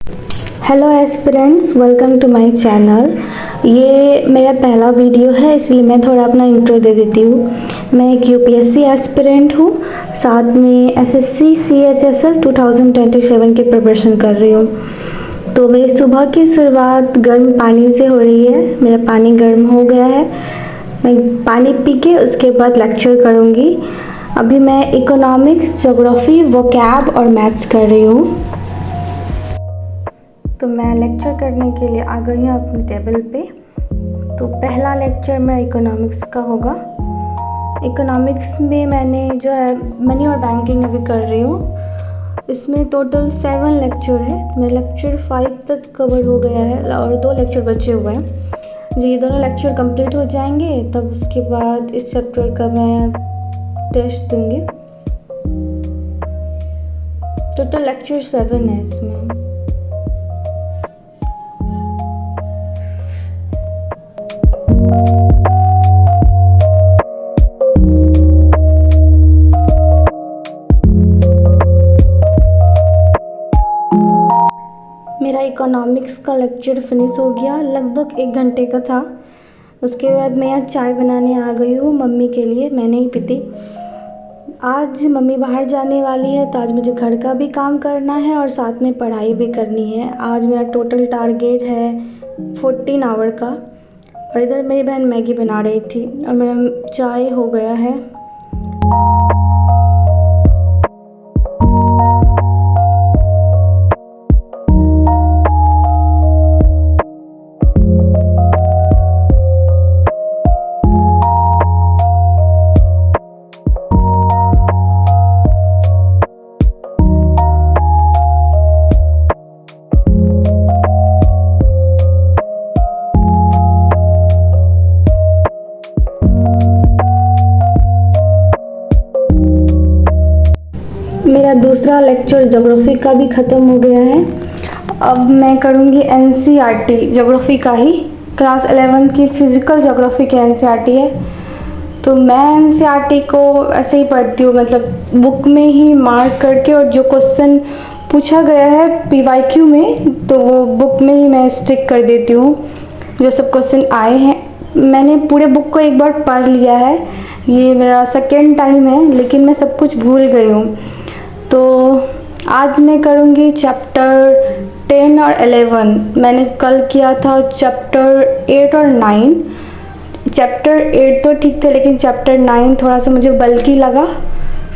Hello aspirants, welcome to my channel. ये मेरा पहला वीडियो है, इसलिए मैं थोड़ा अपना इंट्रो दे देती हूँ। मैं एक यूपीएससी एस्पिरेंट हूँ, साथ में एसएससी सीएचएसएल 2027 की प्रिपरेशन कर रही हूँ। तो मेरी सुबह की शुरुआत गर्म पानी से हो रही है। मेरा पानी गर्म हो गया है, मैं पानी पी के उसके बाद लेक्चर करूँगी। अभी मैं इकोनॉमिक्स, ज्योग्राफी, वोकैब और मैथ्स कर रही हूँ। तो मैं लेक्चर करने के लिए आ गई हूँ अपने टेबल पे। तो पहला लेक्चर मेरा इकोनॉमिक्स का होगा। इकोनॉमिक्स में मैंने जो है मनी और बैंकिंग अभी कर रही हूँ। इसमें टोटल 7 लेक्चर है। मेरा लेक्चर 5 तक कवर हो गया है और 2 लेक्चर बचे हुए हैं। जब ये दोनों लेक्चर कंप्लीट हो जाएंगे तब उसके बाद इस चैप्टर का मैं टेस्ट दूँगी। टोटल लेक्चर 7 है इसमें। मेरा इकोनॉमिक्स का लेक्चर फिनिश हो गया, लगभग 1 घंटे का था। उसके बाद मैं यहाँ चाय बनाने आ गई हूँ मम्मी के लिए। मैं नहीं पीती। आज मम्मी बाहर जाने वाली है तो आज मुझे घर का भी काम करना है और साथ में पढ़ाई भी करनी है। आज मेरा टोटल टारगेट है 14 आवर का। और इधर मेरी बहन मैगी बना रही थी और मेरा चाय हो गया है। मेरा दूसरा लेक्चर ज्योग्राफी का भी ख़त्म हो गया है। अब मैं करूँगी एनसीईआरटी ज्योग्राफी का ही। क्लास 11 की फिज़िकल ज्योग्राफी की एनसीईआरटी है। तो मैं एनसीईआरटी को ऐसे ही पढ़ती हूँ, मतलब बुक में ही मार्क करके, और जो क्वेश्चन पूछा गया है पीवाईक्यू में तो वो बुक में ही मैं स्टिक कर देती हूँ। जो सब क्वेश्चन आए हैं मैंने पूरे बुक को एक बार पढ़ लिया है। ये मेरा सेकेंड टाइम है, लेकिन मैं सब कुछ भूल गई हूँ। तो आज मैं करूँगी चैप्टर 10 और 11। मैंने कल किया था चैप्टर 8 और 9। चैप्टर 8 तो ठीक थे, लेकिन चैप्टर 9 थोड़ा सा मुझे बल्कि लगा।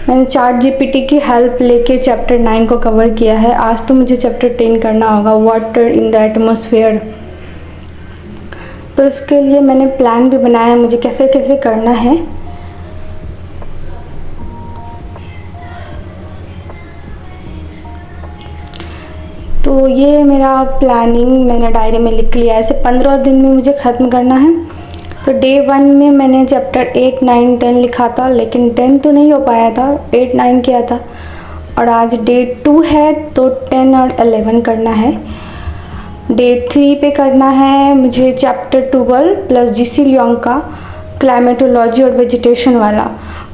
मैंने ChatGPT की हेल्प लेके चैप्टर 9 को कवर किया है। आज तो मुझे चैप्टर 10 करना होगा, वाटर इन द एटमॉस्फेयर। तो इसके लिए मैंने प्लान भी बनाया है मुझे कैसे कैसे करना है। तो ये मेरा प्लानिंग मैंने डायरी में लिख लिया है। ऐसे 15 दिन में मुझे ख़त्म करना है। तो डे 1 में मैंने चैप्टर 8, 9, 10 लिखा था, लेकिन 10 तो नहीं हो पाया था, 8, 9 किया था। और आज डे 2 है तो 10 और 11 करना है। डे 3 पे करना है मुझे चैप्टर 12 प्लस जीसी लियोंग का क्लाइमेटोलॉजी और वेजिटेशन वाला।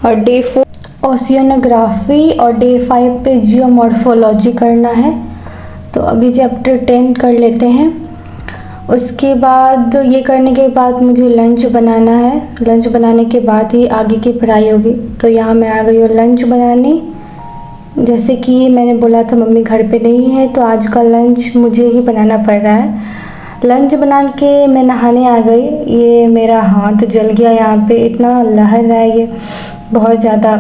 और डे 4 ओशियनोग्राफी और डे 5 पे जियोमॉर्फोलॉजी करना है। तो अभी चैप्टर 10 कर लेते हैं। उसके बाद ये करने के बाद मुझे लंच बनाना है। लंच बनाने के बाद ही आगे की पढ़ाई होगी। तो यहाँ मैं आ गई हूँ लंच बनाने। जैसे कि मैंने बोला था मम्मी घर पे नहीं है, तो आज का लंच मुझे ही बनाना पड़ रहा है। लंच बना के मैं नहाने आ गई। ये मेरा हाथ जल गया, यहाँ पे इतना लहर रहा है, ये बहुत ज़्यादा।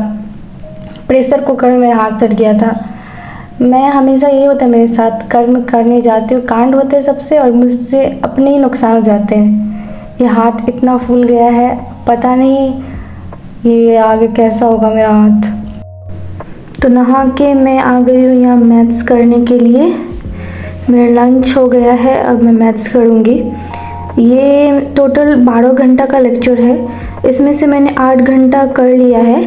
प्रेशर कुकर में मेरा हाथ सट गया था। मैं हमेशा ये होता है मेरे साथ, कर्म करने जाती हूँ, कांड होते हैं सबसे और मुझसे अपने ही नुकसान हो जाते हैं। ये हाथ इतना फूल गया है, पता नहीं ये आगे कैसा होगा मेरा हाथ। तो नहा के मैं आ गई हूँ यहाँ मैथ्स करने के लिए। मेरा लंच हो गया है, अब मैं मैथ्स करूँगी। ये टोटल 12 घंटा का लेक्चर है। इसमें से मैंने 8 घंटा कर लिया है।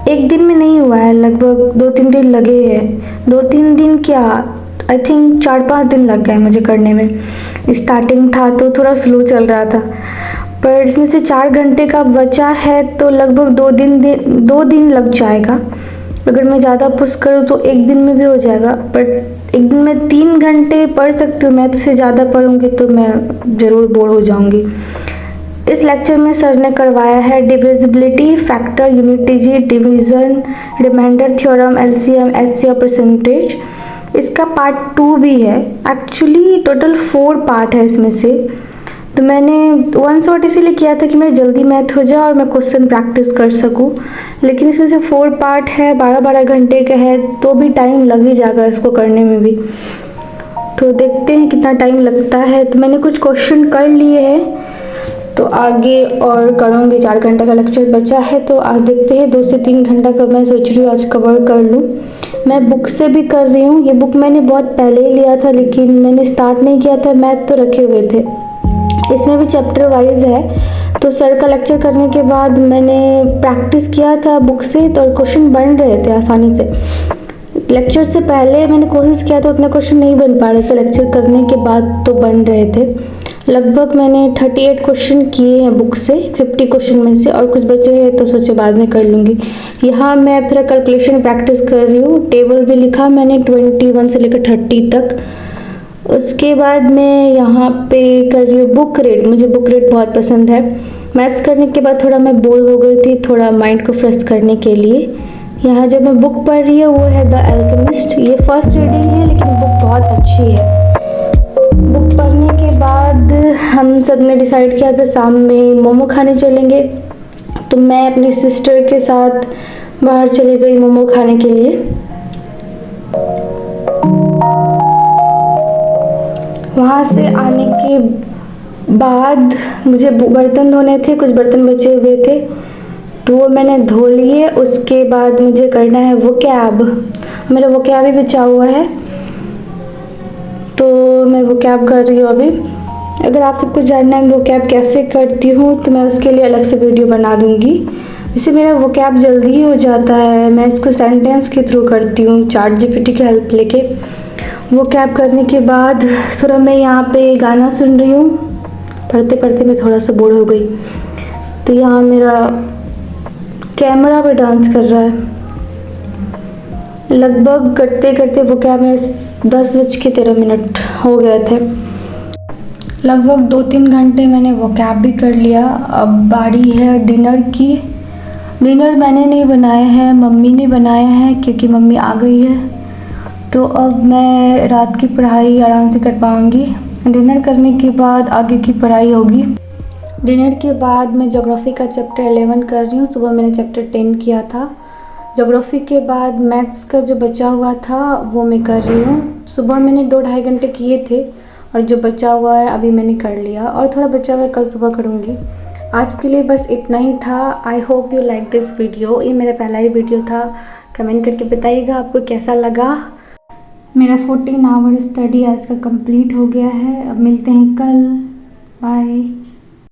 एक दिन में नहीं हुआ है, लगभग 2-3 दिन लगे हैं। 2-3 दिन क्या, आई थिंक 4-5 दिन लग गए मुझे करने में। स्टार्टिंग था तो थोड़ा स्लो चल रहा था, पर इसमें से 4 घंटे का बचा है तो लगभग 2 दिन लग जाएगा। अगर मैं ज़्यादा पुश करूँ तो 1 दिन में भी हो जाएगा, बट एक दिन में 3 घंटे पढ़ सकती हूँ, मैं तो से ज़्यादा पढ़ूँगी तो मैं ज़रूर बोर हो जाऊँगी। इस लेक्चर में सर ने करवाया है divisibility, factor, unity, division, remainder theorem, LCM, HCF, percentage. इसका पार्ट 2 भी है। एक्चुअली टोटल 4 पार्ट है इसमें से। तो मैंने 1 शॉट इसीलिए किया था कि मेरी जल्दी मैथ हो जाए और मैं क्वेश्चन प्रैक्टिस कर सकूं। लेकिन इसमें से 4 पार्ट है, 12-12 घंटे का है, तो भी टाइम लग ही जाएगा इसको करने में भी। तो देखते हैं कितना टाइम लगता है। तो मैंने कुछ क्वेश्चन कर लिए हैं, तो आगे और करूँगी। 4 घंटे का लेक्चर बचा है, तो आज देखते हैं 2 से 3 घंटा का मैं सोच रही हूँ आज कवर कर लूँ। मैं बुक से भी कर रही हूँ। ये बुक मैंने बहुत पहले ही लिया था, लेकिन मैंने स्टार्ट नहीं किया था, मैथ तो रखे हुए थे। इसमें भी चैप्टर वाइज है। तो सर का लेक्चर करने के बाद मैंने प्रैक्टिस किया था बुक से, तो क्वेश्चन बन रहे थे आसानी से। लेक्चर से पहले मैंने कोशिश किया तो उतने क्वेश्चन नहीं बन पा रहे थे, लेक्चर करने के बाद तो बन रहे थे। लगभग मैंने 38 क्वेश्चन किए हैं बुक से, 50 क्वेश्चन में से, और कुछ बचे हैं तो सोचे बाद में कर लूँगी। यहाँ मैं फिर कैलकुलेशन प्रैक्टिस कर रही हूँ। टेबल भी लिखा मैंने 21 से लेकर 30 तक। उसके बाद मैं यहाँ पे कर रही हूँ बुक रीड। मुझे बुक रीड बहुत पसंद है। मैथ्स करने के बाद थोड़ा मैं बोर हो गई थी, थोड़ा माइंड को फ्रेश करने के लिए यहाँ जो मैं बुक पढ़ रही हूँ वो है द अल्केमिस्ट। ये फर्स्ट रीडिंग है, लेकिन बुक बहुत अच्छी है। बुक पढ़ने के बाद हम सब ने डिसाइड किया था शाम में मोमो खाने चलेंगे, तो मैं अपनी सिस्टर के साथ बाहर चली गई मोमो खाने के लिए। वहाँ से आने के बाद मुझे बर्तन धोने थे, कुछ बर्तन बचे हुए थे तो वो मैंने धो लिए। उसके बाद मुझे करना है वोकैब। मेरा वोकैब भी बचा हुआ है, तो मैं वोकैब कर रही हूँ अभी। अगर आप सबको जानना है वोकैब कैसे करती हूँ तो मैं उसके लिए अलग से वीडियो बना दूँगी। इससे मेरा वोकैब जल्दी ही हो जाता है। मैं इसको सेंटेंस के थ्रू करती हूँ, चैट जीपीटी की हेल्प लेके। वोकैब करने के बाद थोड़ा मैं यहाँ पे गाना सुन रही हूँ। पढ़ते पढ़ते मैं थोड़ा सा बोर हो गई, तो यहाँ मेरा कैमरा पे डांस कर रहा है। लगभग करते करते वोकैब में 10:13 हो गए थे। लगभग 2-3 घंटे मैंने वोकैब भी कर लिया। अब बारी है डिनर की। डिनर मैंने नहीं बनाया है, मम्मी ने बनाया है, क्योंकि मम्मी आ गई है। तो अब मैं रात की पढ़ाई आराम से कर पाऊँगी। डिनर करने के बाद आगे की पढ़ाई होगी। डिनर के बाद मैं ज्योग्राफी का चैप्टर 11 कर रही हूँ। सुबह मैंने चैप्टर 10 किया था। ज्योग्राफी के बाद मैथ्स का जो बचा हुआ था वो मैं कर रही हूँ। सुबह मैंने 2-2.5 घंटे किए थे, और जो बचा हुआ है अभी मैंने कर लिया, और थोड़ा बचा हुआ है कल सुबह करूँगी। आज के लिए बस इतना ही था। I hope you like this video. ये मेरा पहला ही वीडियो था। कमेंट करके बताइएगा आपको कैसा लगा। मेरा 14 आवर स्टडी आज का कंप्लीट हो गया है। अब मिलते हैं कल। बाय।